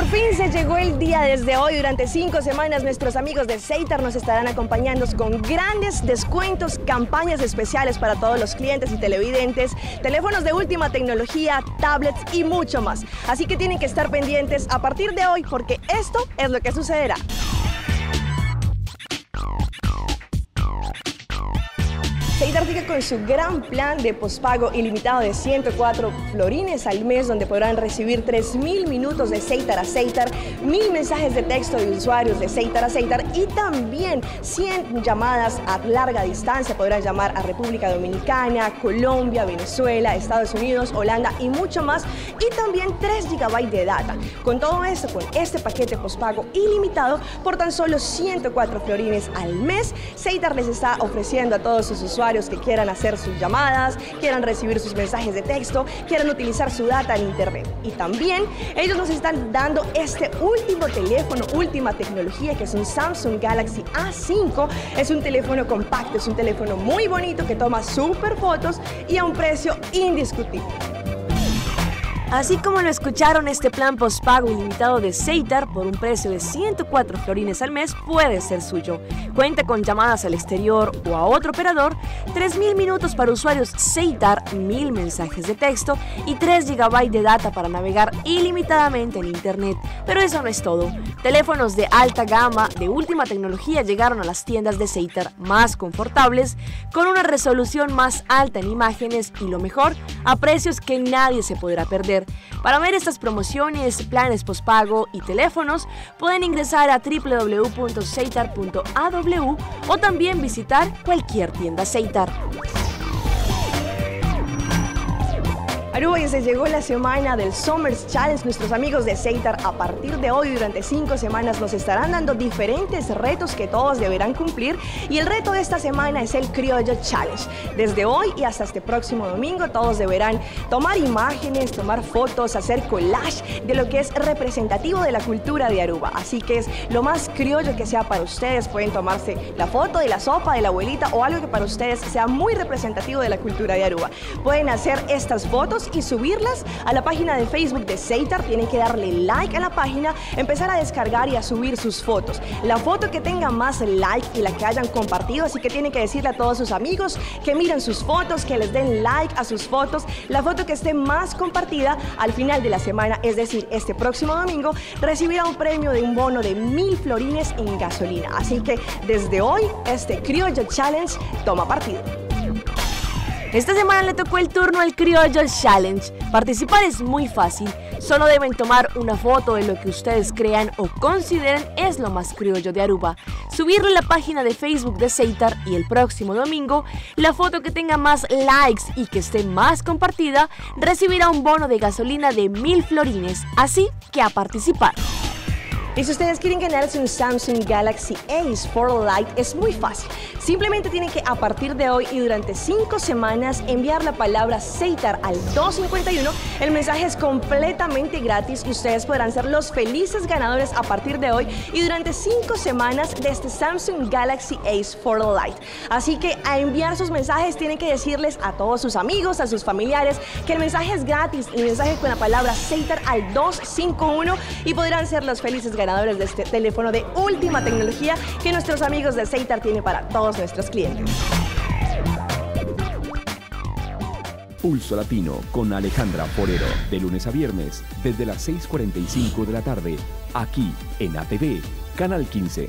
Por fin se llegó el día. Desde hoy, durante 5 semanas, nuestros amigos de Ceitar nos estarán acompañando con grandes descuentos, campañas especiales para todos los clientes y televidentes, teléfonos de última tecnología, tablets y mucho más. Así que tienen que estar pendientes a partir de hoy porque esto es lo que sucederá. Ceitar sigue con su gran plan de pospago ilimitado de 104 florines al mes, donde podrán recibir 3.000 minutos de Ceitar a Ceitar, 1.000 mensajes de texto de usuarios de Ceitar a Ceitar y también 100 llamadas a larga distancia. Podrán llamar a República Dominicana, Colombia, Venezuela, Estados Unidos, Holanda y mucho más. Y también 3 GB de data. Con todo esto, con este paquete pospago ilimitado, por tan solo 104 florines al mes, Ceitar les está ofreciendo a todos sus usuarios que quieran hacer sus llamadas, quieran recibir sus mensajes de texto, quieran utilizar su data en internet. Y también ellos nos están dando este último teléfono, última tecnología, que es un Samsung Galaxy A5. Es un teléfono compacto, es un teléfono muy bonito que toma súper fotos y a un precio indiscutible. Así como lo escucharon, este plan pospago ilimitado de Ceitar por un precio de 104 florines al mes puede ser suyo. Cuenta con llamadas al exterior o a otro operador, 3.000 minutos para usuarios Ceitar, 1.000 mensajes de texto y 3 GB de data para navegar ilimitadamente en internet. Pero eso no es todo. Teléfonos de alta gama, de última tecnología, llegaron a las tiendas de Ceitar, más confortables, con una resolución más alta en imágenes y lo mejor, a precios que nadie se podrá perder. Para ver estas promociones, planes pospago y teléfonos, pueden ingresar a www.ceitar.aw o también visitar cualquier tienda Ceitar. Aruba, y se llegó la semana del Summer's Challenge. Nuestros amigos de Ceitar a partir de hoy durante 5 semanas nos estarán dando diferentes retos que todos deberán cumplir, y el reto de esta semana es el Criollo Challenge. Desde hoy y hasta este próximo domingo todos deberán tomar imágenes, tomar fotos, hacer collage de lo que es representativo de la cultura de Aruba. Así que es lo más criollo que sea para ustedes. Pueden tomarse la foto de la sopa de la abuelita o algo que para ustedes sea muy representativo de la cultura de Aruba. Pueden hacer estas fotos y subirlas a la página de Facebook de Ceitar. Tienen que darle like a la página, empezar a descargar y a subir sus fotos. La foto que tenga más like y la que hayan compartido, así que tienen que decirle a todos sus amigos que miren sus fotos, que les den like a sus fotos. La foto que esté más compartida al final de la semana, es decir, este próximo domingo, recibirá un premio de un bono de 1.000 florines en gasolina. Así que desde hoy, este Criollo Challenge toma partido. Esta semana le tocó el turno al Criollo Challenge. Participar es muy fácil. Solo deben tomar una foto de lo que ustedes crean o consideren es lo más criollo de Aruba, subirlo a la página de Facebook de Ceitar y el próximo domingo, la foto que tenga más likes y que esté más compartida recibirá un bono de gasolina de 1.000 florines. Así que a participar. Y si ustedes quieren ganarse un Samsung Galaxy Ace 4 Lite, es muy fácil. Simplemente tienen que a partir de hoy y durante 5 semanas enviar la palabra Ceitar al 251. El mensaje es completamente gratis y ustedes podrán ser los felices ganadores a partir de hoy y durante 5 semanas de este Samsung Galaxy Ace 4 Lite. Así que a enviar sus mensajes tienen que decirles a todos sus amigos, a sus familiares, que el mensaje es gratis, el mensaje con la palabra Ceitar al 251, y podrán ser los felices ganadores de este teléfono de última tecnología que nuestros amigos de Ceitar tienen para todos nuestros clientes. Pulso Latino con Alejandra Forero, de lunes a viernes, desde las 6:45 de la tarde, aquí en ATV, Canal 15.